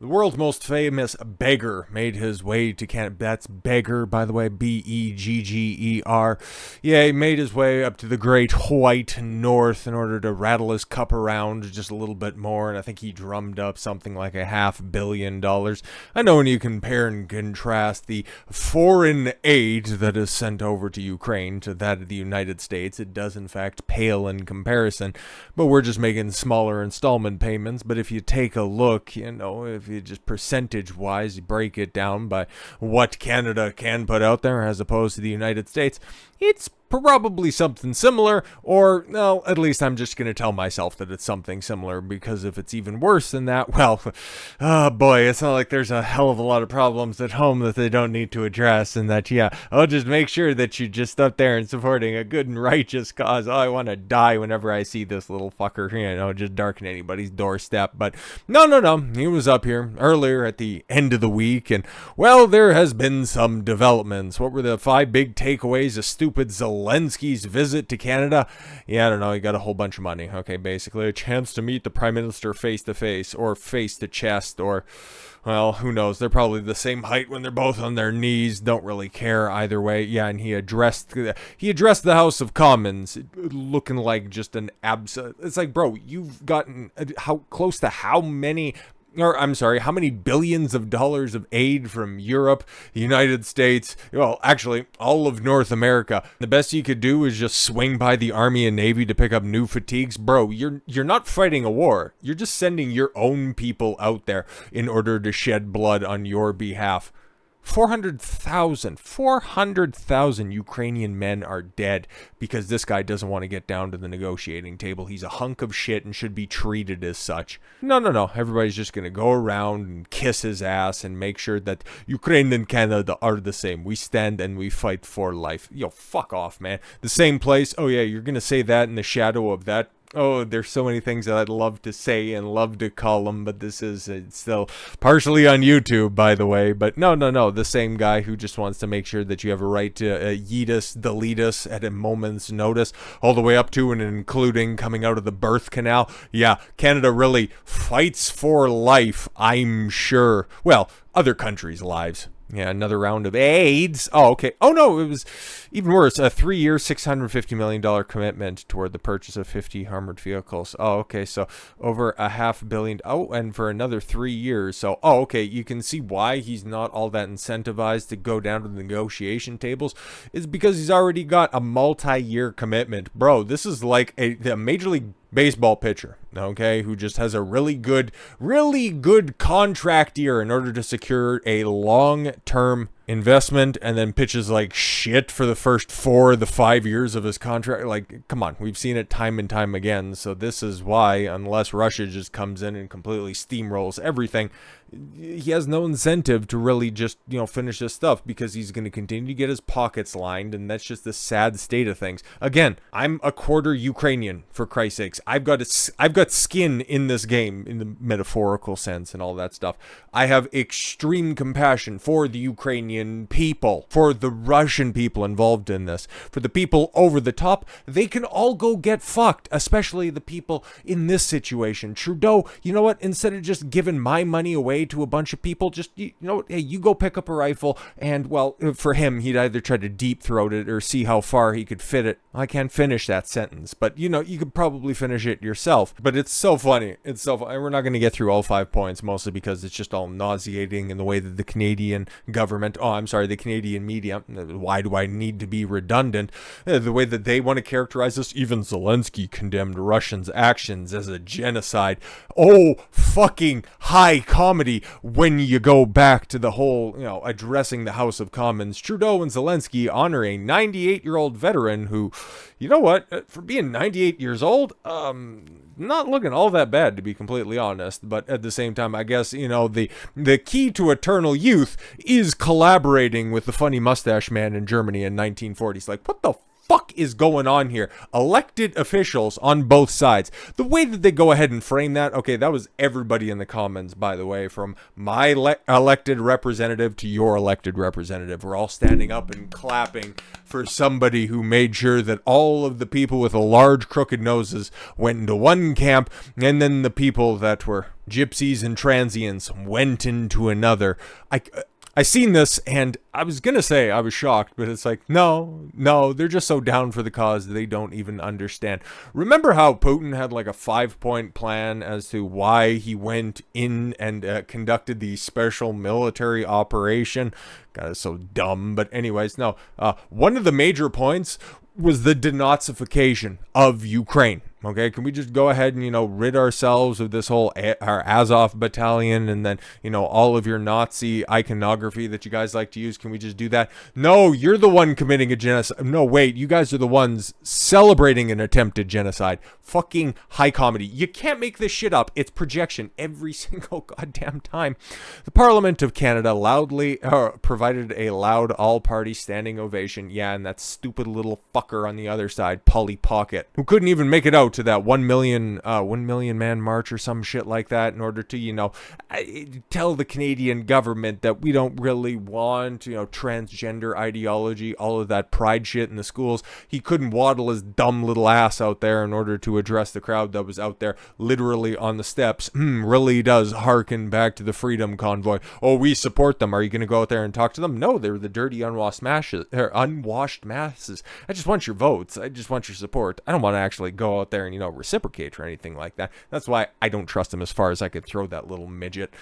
The world's most famous beggar made his way to Canada. That's beggar, by the way, Begger. Yeah, he made his way up to the great white north in order to rattle his cup around just a little bit more, and I think he drummed up something like $500 million. I know when you compare and contrast the foreign aid that is sent over to Ukraine to that of the United States, it does in fact pale in comparison, but we're just making smaller installment payments. But if you take a look, if you just percentage-wise, you break it down by what Canada can put out there as opposed to the United States, it's probably something similar, or, no, at least I'm just going to tell myself that it's something similar, because if it's even worse than that, well, oh boy, it's not like there's a hell of a lot of problems at home that they don't need to address, and that, yeah, I'll just make sure that you're just up there and supporting a good and righteous cause. Oh, I want to die whenever I see this little fucker, just darken anybody's doorstep. But no, he was up here earlier at the end of the week, and, well, there has been some developments. What were the 5 big takeaways of stupid Zelensky's visit to Canada? Yeah, I don't know, he got a whole bunch of money. Okay, basically a chance to meet the Prime Minister face to face, or face to chest, or, well, who knows, they're probably the same height when they're both on their knees, don't really care either way. Yeah, and he addressed the House of Commons looking like just an it's like, bro, you've gotten how close to how many billions of dollars of aid from Europe, the United States, well, actually, all of North America. The best you could do is just swing by the Army and Navy to pick up new fatigues. Bro, you're not fighting a war. You're just sending your own people out there in order to shed blood on your behalf. 400,000 Ukrainian men are dead because this guy doesn't want to get down to the negotiating table. He's a hunk of shit and should be treated as such. No. Everybody's just going to go around and kiss his ass and make sure that Ukraine and Canada are the same. We stand and we fight for life. Yo, fuck off, man. The same place. Oh, yeah, you're going to say that in the shadow of that. Oh, there's so many things that I'd love to say and love to call them, but this is it's still partially on YouTube, by the way. But no, the same guy who just wants to make sure that you have a right to yeet us, delete us at a moment's notice, all the way up to and including coming out of the birth canal. Yeah, Canada really fights for life, I'm sure. Well, other countries' lives. Yeah, another round of AIDS. Oh, okay. Oh, no, it was even worse. A 3-year, $650 million commitment toward the purchase of 50 armored vehicles. Oh, okay, so over $500 million. Oh, and for another 3 years. So, oh, okay, you can see why he's not all that incentivized to go down to the negotiation tables. Is because he's already got a multi-year commitment. Bro, this is like a Major League Baseball pitcher, okay, who just has a really good contract year in order to secure a long-term investment, and then pitches like shit for the first 4 of the 5 years of his contract. Like, come on, we've seen it time and time again. So this is why, unless Russia just comes in and completely steamrolls everything, he has no incentive to really just, finish this stuff, because he's going to continue to get his pockets lined, and that's just the sad state of things. Again, I'm a quarter Ukrainian, for Christ's sakes. I've got skin in this game, in the metaphorical sense and all that stuff. I have extreme compassion for the Ukrainian people, for the Russian people involved in this, for the people over the top. They can all go get fucked, especially the people in this situation. Trudeau, you know what? Instead of just giving my money away to a bunch of people, just, hey, you go pick up a rifle, and, well, for him, he'd either try to deep throat it or see how far he could fit it. I can't finish that sentence, but, you could probably finish it yourself. But it's so funny. It's so funny. We're not going to get through all 5 points, mostly because it's just all nauseating in the way that the Canadian government, the Canadian media, why do I need to be redundant, the way that they want to characterize this. Even Zelensky condemned Russians' actions as a genocide. Oh, fucking high comedy when you go back to the whole, addressing the House of Commons. Trudeau and Zelensky honor a 98-year-old veteran who, for being 98 years old, not looking all that bad, to be completely honest. But at the same time, I guess, the key to eternal youth is collaborating with the funny mustache man in Germany in 1940s. Like, what the fuck is going on here? Elected officials on both sides. The way that they go ahead and frame that, okay, that was everybody in the comments, by the way, from my elected representative to your elected representative. We're all standing up and clapping for somebody who made sure that all of the people with the large crooked noses went into one camp, and then the people that were gypsies and transients went into another. I seen this, and I was gonna say I was shocked, but it's like, no, they're just so down for the cause they don't even understand. Remember how Putin had like a 5-point plan as to why he went in and conducted the special military operation? God, it's so dumb. But anyways, no. One of the major points was the denazification of Ukraine. Okay, can we just go ahead and, rid ourselves of this whole our Azov battalion and then, all of your Nazi iconography that you guys like to use? Can we just do that? No, you're the one committing a genocide. No, wait, you guys are the ones celebrating an attempted genocide. Fucking high comedy. You can't make this shit up. It's projection every single goddamn time. The Parliament of Canada loudly provided a loud all-party standing ovation. Yeah, and that stupid little fucker on the other side, Polly Pocket, who couldn't even make it out to that 1 million man march or some shit like that in order to, tell the Canadian government that we don't really want, transgender ideology, all of that pride shit in the schools. He couldn't waddle his dumb little ass out there in order to address the crowd that was out there literally on the steps. Really does harken back to the Freedom Convoy. Oh, we support them. Are you going to go out there and talk to them? No, they're the dirty unwashed masses. I just want your votes. I just want your support. I don't want to actually go out there and, reciprocate or anything like that. That's why I don't trust him as far as I could throw that little midget.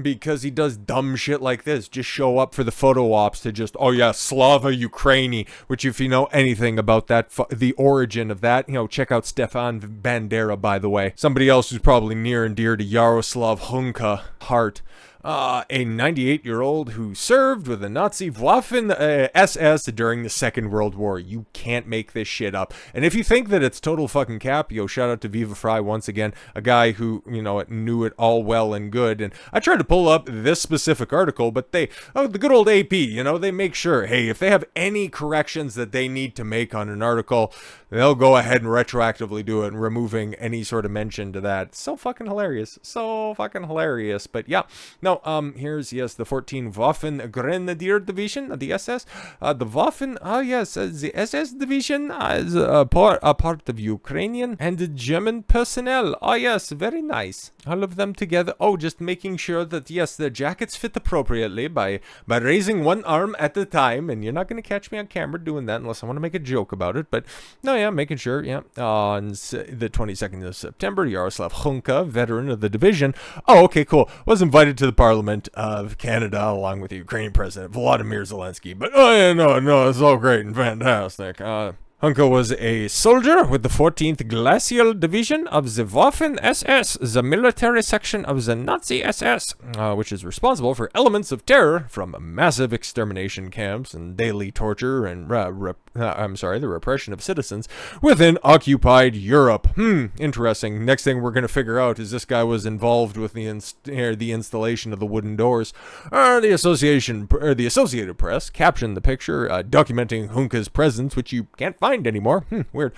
Because he does dumb shit like this. Just show up for the photo ops to just, oh yeah, Slava Ukraini. Which if you know anything about that, the origin of that, check out Stefan Bandera, by the way. Somebody else who's probably near and dear to Yaroslav Hunka heart. A 98-year-old who served with the Nazi Waffen-SS during the Second World War. You can't make this shit up. And if you think that it's total fucking cap, shout out to Viva Fry once again, a guy who, knew it all well and good. And I tried to pull up this specific article, but the good old AP, they make sure, hey, if they have any corrections that they need to make on an article, they'll go ahead and retroactively do it, and removing any sort of mention to that. So fucking hilarious. But yeah, no, here's, the 14 Waffen Grenadier Division, the SS. The Waffen, the SS Division is a part of Ukrainian and German personnel. Oh, yes, very nice. All of them together. Oh, just making sure that, the jackets fit appropriately by raising one arm at a time. And you're not going to catch me on camera doing that unless I want to make a joke about it. But, no, yeah, making sure, on the 22nd of September, Yaroslav Hunka, veteran of the division. Oh, okay, cool. Was invited to the Parliament of Canada along with the Ukrainian President Volodymyr Zelensky. But, no, it's all great and fantastic. Hunka was a soldier with the 14th Glacial Division of the Waffen-SS, the military section of the Nazi SS, which is responsible for elements of terror from massive extermination camps and daily torture and the repression of citizens within occupied Europe. Interesting. Next thing we're going to figure out is this guy was involved with the installation of the wooden doors. The Associated Press captioned the picture documenting Hunka's presence, which you can't find anymore. Weird.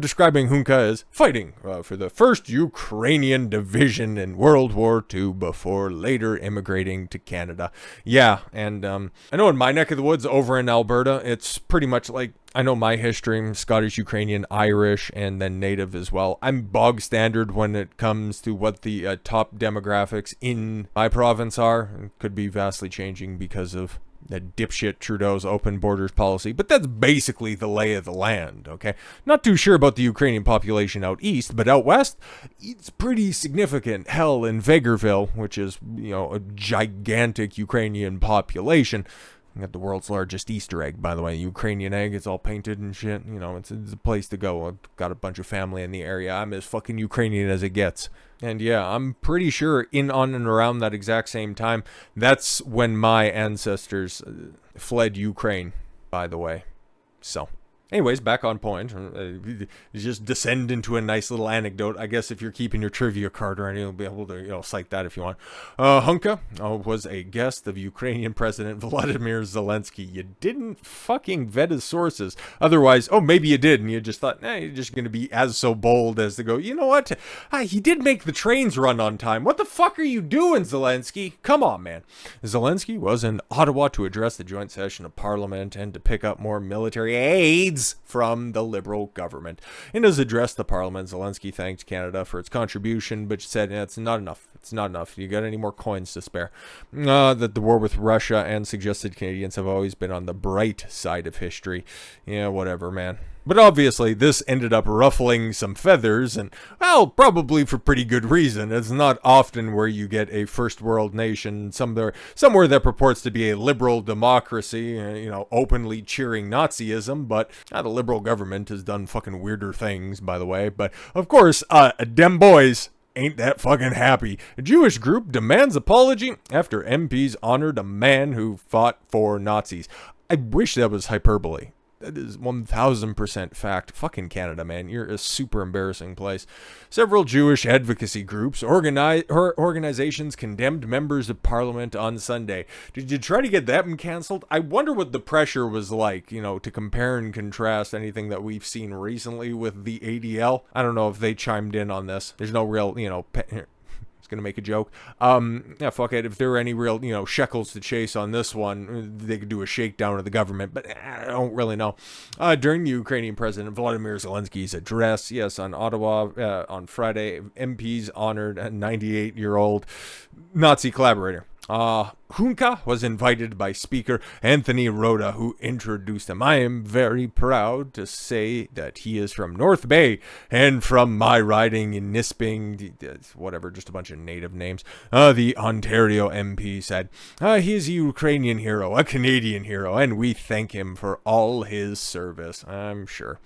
Describing Hunka as fighting for the 1st Ukrainian Division in World War II before later immigrating to Canada. Yeah, and I know in my neck of the woods over in Alberta, it's pretty much like, I know my history, I'm Scottish, Ukrainian, Irish, and then Native as well. I'm bog standard when it comes to what the top demographics in my province are. It could be vastly changing because of that dipshit Trudeau's open borders policy, but that's basically the lay of the land, okay? Not too sure about the Ukrainian population out east, but out west, it's pretty significant. Hell, in Vegreville, which is, a gigantic Ukrainian population. We got the world's largest Easter egg, by the way. Ukrainian egg, it's all painted and shit. It's a place to go. I've got a bunch of family in the area. I'm as fucking Ukrainian as it gets. And yeah, I'm pretty sure in, on, and around that exact same time, that's when my ancestors fled Ukraine, by the way. So, Anyways, back on point. Just descend into a nice little anecdote. I guess if you're keeping your trivia card or anything, you'll be able to, cite that if you want. Hunka was a guest of Ukrainian President Volodymyr Zelensky. You didn't fucking vet his sources. Otherwise, maybe you did, and you just thought, you're just going to be as so bold as to go, you know what? He did make the trains run on time. What the fuck are you doing, Zelensky? Come on, man. Zelensky was in Ottawa to address the joint session of Parliament and to pick up more military aids from the Liberal government. In his address to Parliament, Zelensky thanked Canada for its contribution, but said it's not enough. It's not enough. You got any more coins to spare? That the war with Russia and suggested Canadians have always been on the bright side of history. Yeah, whatever, man. But obviously, this ended up ruffling some feathers, and, well, probably for pretty good reason. It's not often where you get a first world nation, somewhere that purports to be a liberal democracy, openly cheering Nazism, but the Liberal government has done fucking weirder things, by the way. But, of course, dem boys ain't that fucking happy. A Jewish group demands apology after MPs honored a man who fought for Nazis. I wish that was hyperbole. That is 1000% fact. Fucking Canada, man. You're a super embarrassing place. Several Jewish advocacy groups, organizations condemned members of parliament on Sunday. Did you try to get that one canceled? I wonder what the pressure was like, to compare and contrast anything that we've seen recently with the ADL. I don't know if they chimed in on this. There's no real, gonna make a joke. Yeah, fuck it. If there were any real, shekels to chase on this one, they could do a shakedown of the government, but I don't really know. During the Ukrainian President Volodymyr Zelensky's address, yes, on Ottawa on Friday, MPs honored a 98-year-old Nazi collaborator. Hunka was invited by Speaker Anthony Rota, who introduced him. I am very proud to say that he is from North Bay and from my riding in Nisping, whatever, just a bunch of native names. The Ontario MP said, he is a Ukrainian hero, a Canadian hero, and we thank him for all his service. I'm sure.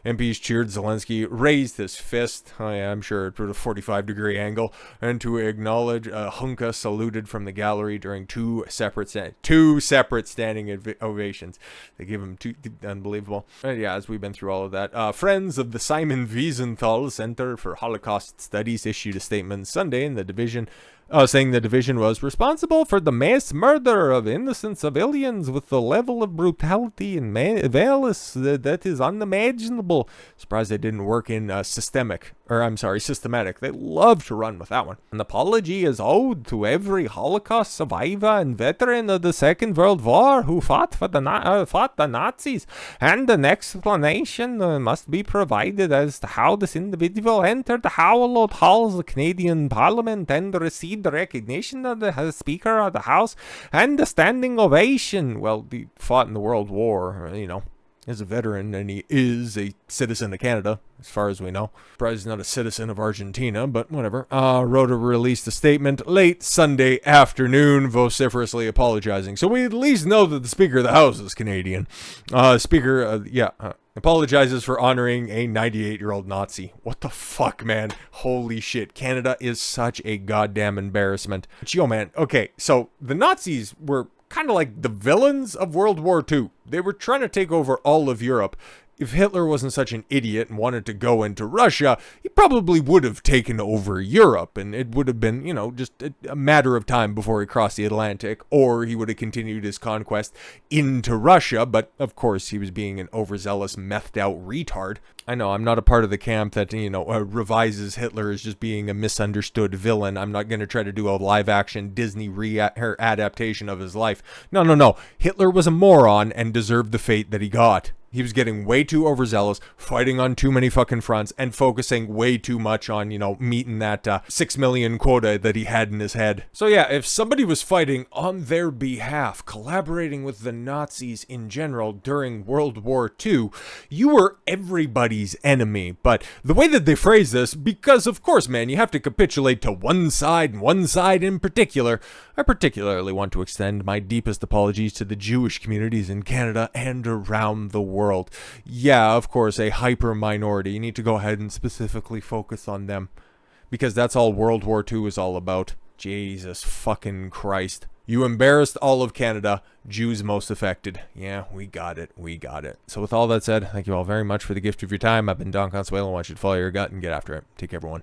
MPs cheered. Zelensky raised his fist, I'm sure at a 45-degree angle, and to acknowledge Hunka saluted from the gallery during two separate standing ovations. They give him two. Unbelievable. Yeah, as we've been through all of that. Friends of the Simon Wiesenthal Center for Holocaust Studies issued a statement Sunday in the division saying the division was responsible for the mass murder of innocent civilians with the level of brutality and violence that is unimaginable. Surprised they didn't work in systematic. They love to run with that one. An apology is owed to every Holocaust survivor and veteran of the Second World War who fought the Nazis, and an explanation must be provided as to how this individual entered the hallowed halls of the Canadian Parliament and received the recognition of the Speaker of the House and the standing ovation. Well, he fought in the World War, as a veteran, and he is a citizen of Canada, as far as we know. Probably he's not a citizen of Argentina, but whatever. Rota released a statement late Sunday afternoon, vociferously apologizing. So we at least know that the Speaker of the House is Canadian. Apologizes for honoring a 98-year-old Nazi. What the fuck, man? Holy shit. Canada is such a goddamn embarrassment. But man, okay, so the Nazis were kind of like the villains of World War II. They were trying to take over all of Europe. If Hitler wasn't such an idiot and wanted to go into Russia, he probably would have taken over Europe, and it would have been, just a matter of time before he crossed the Atlantic, or he would have continued his conquest into Russia, but of course he was being an overzealous, methed-out retard. I know, I'm not a part of the camp that, revises Hitler as just being a misunderstood villain. I'm not going to try to do a live-action Disney adaptation of his life. No. Hitler was a moron and deserved the fate that he got. He was getting way too overzealous, fighting on too many fucking fronts, and focusing way too much on, meeting that 6 million quota that he had in his head. So yeah, if somebody was fighting on their behalf, collaborating with the Nazis in general during World War II, you were everybody's enemy. But the way that they phrase this, because of course, man, you have to capitulate to one side, and one side in particular, I particularly want to extend my deepest apologies to the Jewish communities in Canada and around the world. Yeah, of course, a hyper minority. You need to go ahead and specifically focus on them, because that's all World War II is all about. Jesus fucking Christ. You embarrassed all of Canada. Jews most affected. Yeah, we got it. We got it. So with all that said, thank you all very much for the gift of your time. I've been Don Consuelo. I want you to follow your gut and get after it. Take care, everyone.